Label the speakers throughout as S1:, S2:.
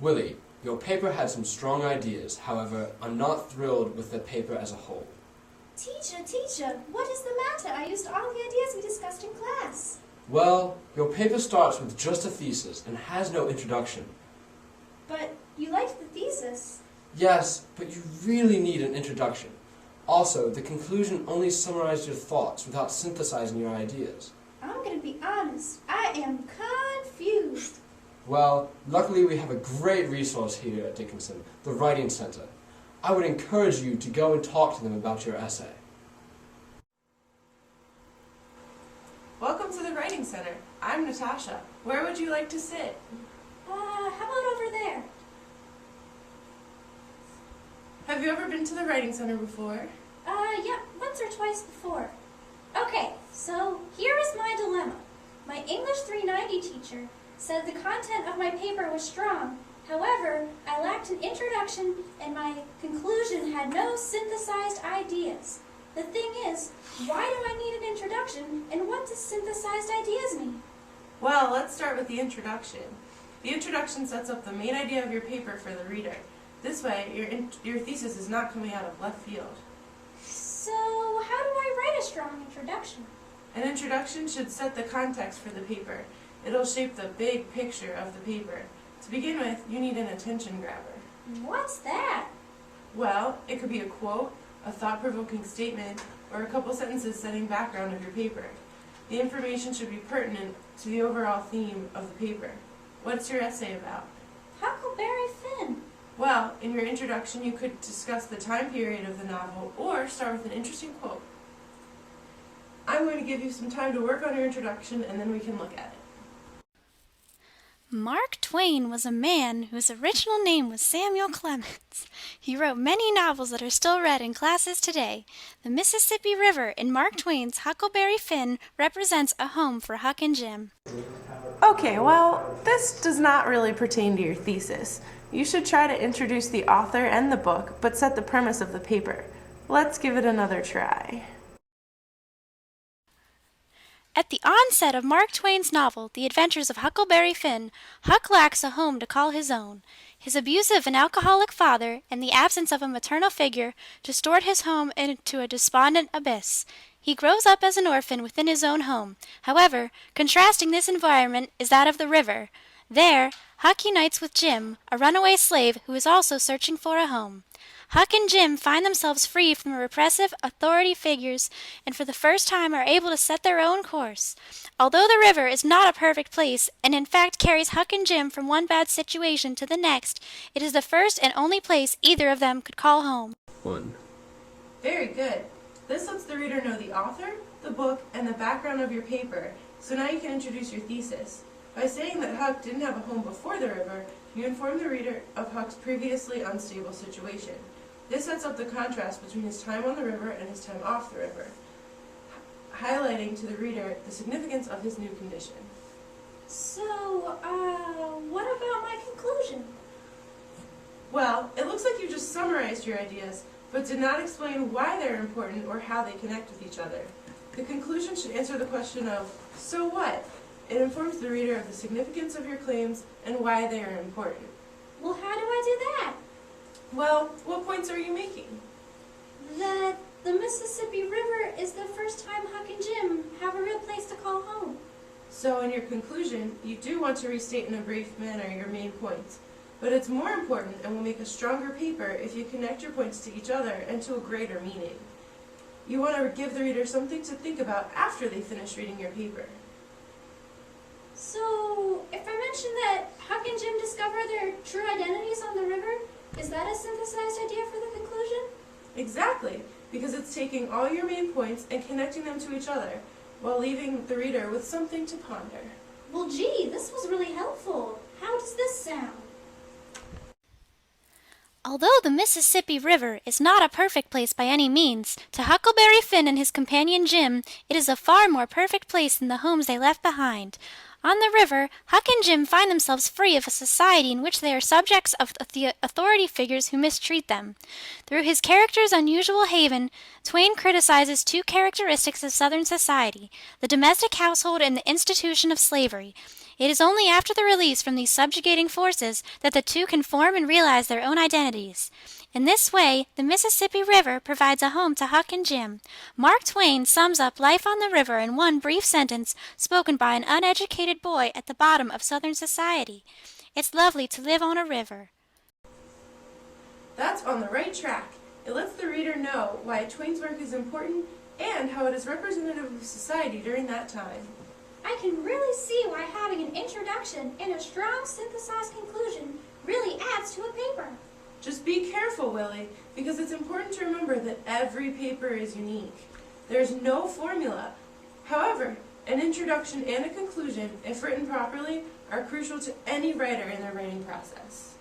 S1: Willie, your paper had some strong ideas. However, I'm not thrilled with the paper as a whole.
S2: Teacher, what is the matter? I used all the ideas we discussed in class.
S1: Well, your paper starts with just a thesis and has no introduction.
S2: But you liked the thesis.
S1: Yes, but you really need an introduction. Also, the conclusion only summarized your thoughts without synthesizing your ideas.
S2: I'm going to be honest. I am confused.
S1: Well, luckily we have a great resource here at Dickinson, the Writing Center. I would encourage you to go and talk to them about your essay.
S3: Welcome to the Writing Center. I'm Natasha. Where would you like to sit?
S2: How about over there?
S3: Have you ever been to the Writing Center before?
S2: Yeah, once or twice before. Okay, so here is my dilemma. My English 390 teacher said the content of my paper was strong. However, I lacked an introduction and my conclusion had no synthesized ideas. The thing is, why do I need an introduction and what does synthesized ideas mean?
S3: Well, let's start with the introduction. The introduction sets up the main idea of your paper for the reader. This way, your thesis is not coming out of left field.
S2: So, how do I write a strong introduction?
S3: An introduction should set the context for the paper. It'll shape the big picture of the paper. To begin with, you need an attention grabber.
S2: What's that?
S3: Well, it could be a quote, a thought-provoking statement, or a couple sentences setting background of your paper. The information should be pertinent to the overall theme of the paper. What's your essay about?
S2: Huckleberry Finn.
S3: Well, in your introduction you could discuss the time period of the novel or start with an interesting quote. I'm going to give you some time to work on your introduction and then we can look at it.
S4: Mark Twain was a man whose original name was Samuel Clemens. He wrote many novels that are still read in classes today. The Mississippi River in Mark Twain's Huckleberry Finn represents a home for Huck and Jim.
S3: Okay, well, this does not really pertain to your thesis. You should try to introduce the author and the book, but set the premise of the paper. Let's give it another try.
S4: At the onset of Mark Twain's novel, The Adventures of Huckleberry Finn, Huck lacks a home to call his own. His abusive and alcoholic father, and the absence of a maternal figure, distort his home into a despondent abyss. He grows up as an orphan within his own home. However, contrasting this environment is that of the river. There, Huck unites with Jim, a runaway slave who is also searching for a home. Huck and Jim find themselves free from repressive authority figures and for the first time are able to set their own course. Although the river is not a perfect place and in fact carries Huck and Jim from one bad situation to the next, it is the first and only place either of them could call home.
S1: 1.
S3: Very good. This lets the reader know the author, the book, and the background of your paper, so now you can introduce your thesis. By saying that Huck didn't have a home before the river, you inform the reader of Huck's previously unstable situation. This sets up the contrast between his time on the river and his time off the river, highlighting to the reader the significance of his new condition.
S2: So, what about my conclusion?
S3: Well, it looks like you just summarized your ideas, but did not explain why they're important or how they connect with each other. The conclusion should answer the question of, so what? It informs the reader of the significance of your claims and why they are important.
S2: Well, how do I do that?
S3: Well, what points are you making?
S2: That the Mississippi River is the first time Huck and Jim have a real place to call home.
S3: So in your conclusion, you do want to restate in a brief manner your main points. But it's more important and will make a stronger paper if you connect your points to each other and to a greater meaning. You want to give the reader something to think about after they finish reading your paper.
S2: So, if I mention that Huck and Jim discover their true identities on the river, is that a synthesized idea for the conclusion?
S3: Exactly, because it's taking all your main points and connecting them to each other, while leaving the reader with something to ponder.
S2: Well, gee, this was really helpful. How does this sound?
S4: Although the Mississippi River is not a perfect place by any means, to Huckleberry Finn and his companion Jim, it is a far more perfect place than the homes they left behind. On the river, Huck and Jim find themselves free of a society in which they are subjects of the authority figures who mistreat them. Through his character's unusual haven, Twain criticizes two characteristics of Southern society, the domestic household and the institution of slavery. It is only after the release from these subjugating forces that the two can form and realize their own identities. In this way, the Mississippi River provides a home to Huck and Jim. Mark Twain sums up life on the river in one brief sentence spoken by an uneducated boy at the bottom of Southern society. It's lovely to live on a river.
S3: That's on the right track. It lets the reader know why Twain's work is important and how it is representative of society during that time.
S2: I can really see why having an introduction and a strong synthesized conclusion really adds to a paper.
S3: Just be careful, Willie, because it's important to remember that every paper is unique. There's no formula. However, an introduction and a conclusion, if written properly, are crucial to any writer in their writing process.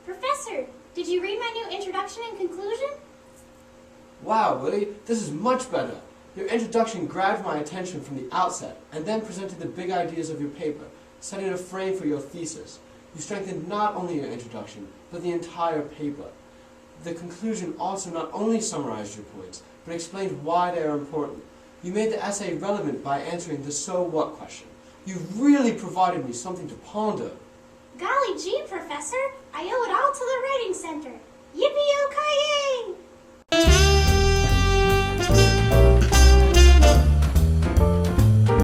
S2: Professor, did you read my new introduction and conclusion?
S1: Wow, Willie, this is much better. Your introduction grabbed my attention from the outset and then presented the big ideas of your paper, setting a frame for your thesis. You strengthened not only your introduction, but the entire paper. The conclusion also not only summarized your points, but explained why they are important. You made the essay relevant by answering the so what question. You really provided me something to ponder.
S2: Golly gee, Professor, I owe it all to the Writing Center.